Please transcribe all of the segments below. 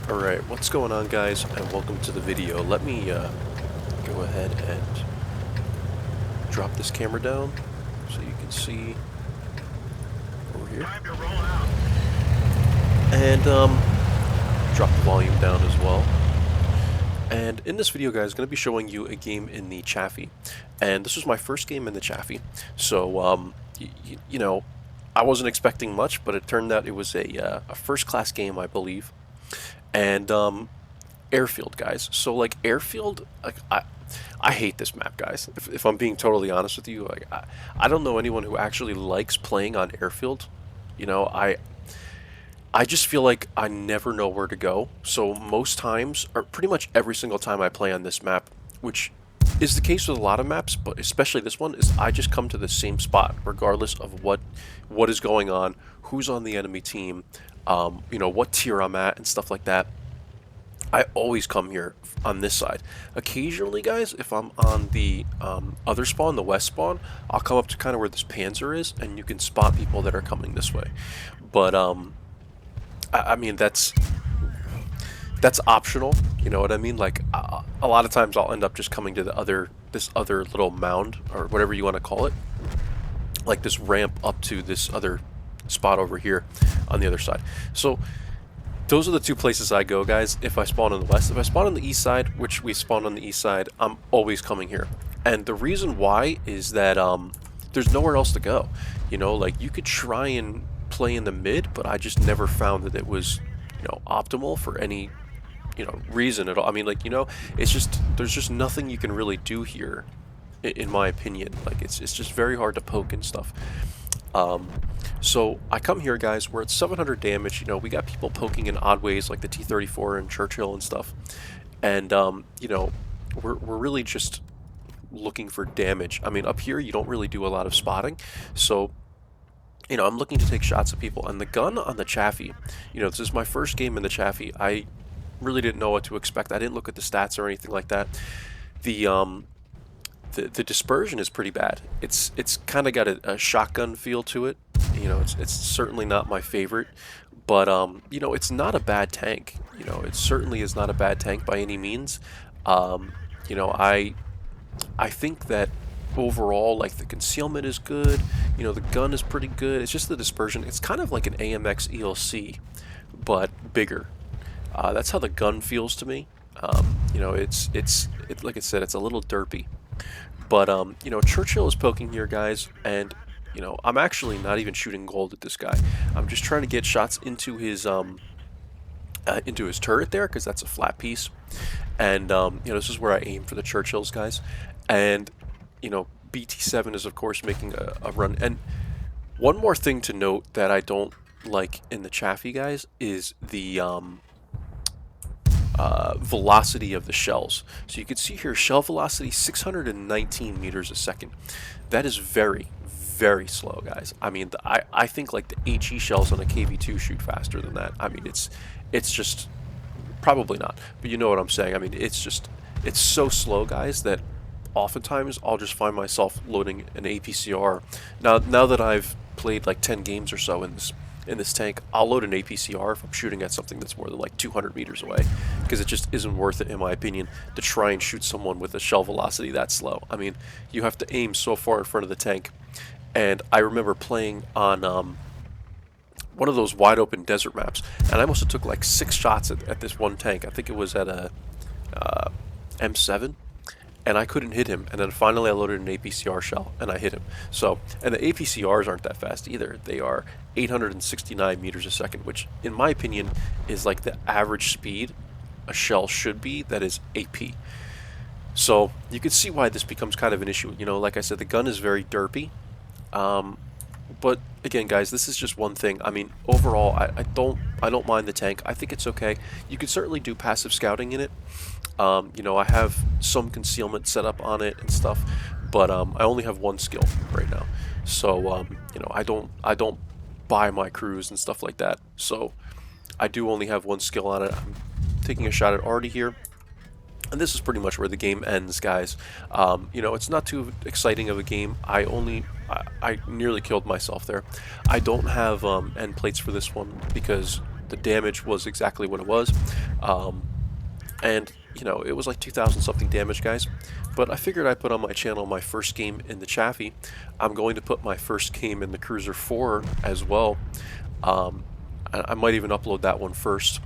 Alright, what's going on, guys, and welcome to the video. Let me go ahead and drop this camera down so you can see over here. And drop the volume down as well. And in this video, guys, I'm going to be showing you a game in the Chaffee. And this was my first game in the Chaffee. So, you know, I wasn't expecting much, but it turned out it was a first-class game, I believe. And Airfield, guys. So like Airfield, like I hate this map, guys. If I'm being totally honest with you, like I don't know anyone who actually likes playing on Airfield. You know, I just feel like I never know where to go. So most times, or pretty much every single time I play on this map, which is the case with a lot of maps, but especially this one, is I just come to the same spot regardless of what is going on, who's on the enemy team, you know, what tier I'm at and stuff like that. I always come here on this side. Occasionally, guys, if I'm on the other spawn, the west spawn, I'll come up to kind of where this Panzer is, and you can spot people that are coming this way. But I mean, that's optional. You know what I mean? Like a lot of times, I'll end up just coming to this other little mound or whatever you want to call it, like this ramp up to this other spot over here on the other side. So those are the two places I go, guys, if I spawn on the west. If I spawn on the east side, which we spawn on the east side, I'm always coming here. And the reason why is that there's nowhere else to go. You know, like you could try and play in the mid, but I just never found that it was, you know, optimal for any, you know, reason at all. I mean, like, you know, it's just, there's just nothing you can really do here, in my opinion. Like, it's just very hard to poke and stuff. So I come here, guys, we're at 700 damage. You know, we got people poking in odd ways like the T-34 and Churchill and stuff. And, you know, we're really just looking for damage. I mean, up here, you don't really do a lot of spotting. So, you know, I'm looking to take shots at people. And the gun on the Chaffee, you know, this is my first game in the Chaffee. I really didn't know what to expect. I didn't look at the stats or anything like that. The dispersion is pretty bad. It's kind of got a shotgun feel to it. You know, it's certainly not my favorite, but you know, it's not a bad tank. You know, it certainly is not a bad tank by any means. You know, I think that overall, like, the concealment is good. You know, the gun is pretty good. It's just the dispersion. It's kind of like an AMX ELC, but bigger. That's how the gun feels to me. You know, it's like I said, it's a little derpy. But, you know, Churchill is poking here, guys, and, you know, I'm actually not even shooting gold at this guy. I'm just trying to get shots into his turret there, because that's a flat piece. And, you know, this is where I aim for the Churchills, guys. And, you know, BT7 is, of course, making a run. And one more thing to note that I don't like in the Chaffee, guys, is the velocity of the shells. So you can see here, shell velocity 619 meters a second. That is very, very slow, guys. I mean, I think like the HE shells on a KV2 shoot faster than that. I mean, it's just probably not, but you know what I'm saying. I mean, it's so slow, guys, that oftentimes I'll just find myself loading an APCR. Now that I've played like 10 games or so in this tank, I'll load an APCR if I'm shooting at something that's more than like 200 meters away, because it just isn't worth it, in my opinion, to try and shoot someone with a shell velocity that slow. I mean, you have to aim so far in front of the tank. And I remember playing on one of those wide open desert maps, and I must have took like 6 shots at this one tank. I think it was at a M7, and I couldn't hit him. And then finally I loaded an APCR shell, and I hit him. So, and the APCRs aren't that fast either. They are 869 meters a second, which, in my opinion, is like the average speed a shell should be that is AP. So, you can see why this becomes kind of an issue. You know, like I said, the gun is very derpy. But again, guys, this is just one thing. I mean, overall, I don't mind the tank. I think it's okay. You can certainly do passive scouting in it. You know, I have some concealment set up on it and stuff, but I only have one skill right now. So you know, I don't buy my crews and stuff like that. So I do only have one skill on it. I'm taking a shot at Artie here. And this is pretty much where the game ends, guys. You know, it's not too exciting of a game. I nearly killed myself there. I don't have end plates for this one because the damage was exactly what it was. Um, and it was like 2,000 something damage, guys. But I figured I'd put on my channel my first game in the Chaffee. I'm going to put my first game in the Cruiser 4 as well. Um, I might even upload that one first.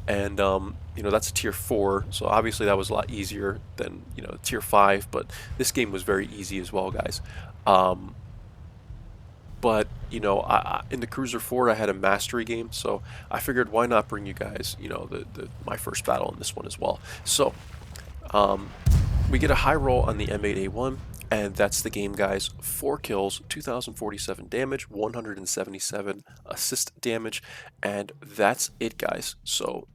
And that's a tier 4, so obviously that was a lot easier than tier 5. But this game was very easy as well, guys. Um, but in the Cruiser 4 I had a mastery game, so I figured why not bring you guys my first battle in this one as well. So um, we get a high roll on the M8A1, and that's the game, guys. 4 kills, 2,047 damage, 177 assist damage, and that's it, guys. So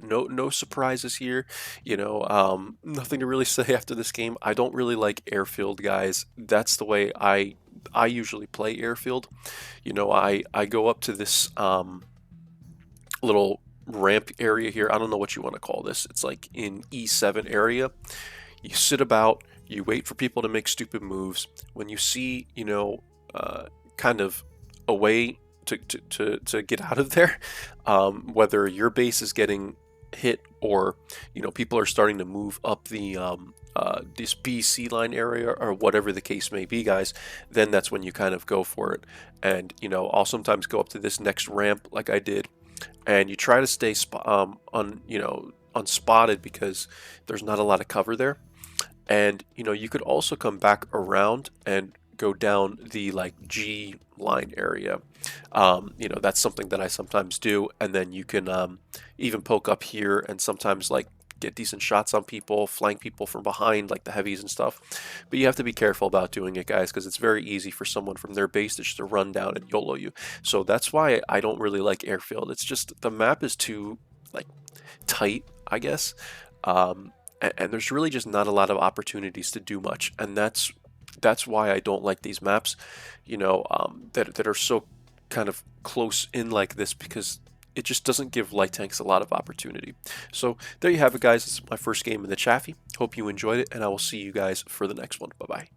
no surprises here. Nothing to really say after this game. I don't really like Airfield, guys. That's the way I usually play Airfield. I go up to this little ramp area here. I don't know what you want to call this. It's like in E7 area. You sit about, you wait for people to make stupid moves. When you see, kind of a way to get out of there, whether your base is getting hit or, people are starting to move up the this BC line area or whatever the case may be, guys, then that's when you kind of go for it. And, I'll sometimes go up to this next ramp like I did, and you try to stay unspotted because there's not a lot of cover there. And you could also come back around and go down the like G line area. That's something that I sometimes do, and then you can even poke up here and sometimes like get decent shots on people, flank people from behind like the heavies and stuff. But you have to be careful about doing it, guys, because it's very easy for someone from their base to just run down and YOLO you. So that's why I don't really like Airfield. It's just the map is too like tight, I guess. And there's really just not a lot of opportunities to do much, and that's why I don't like these maps, that are so kind of close in like this, because it just doesn't give light tanks a lot of opportunity. So there you have it, guys. This is my first game in the Chaffee. Hope you enjoyed it, and I will see you guys for the next one. Bye bye.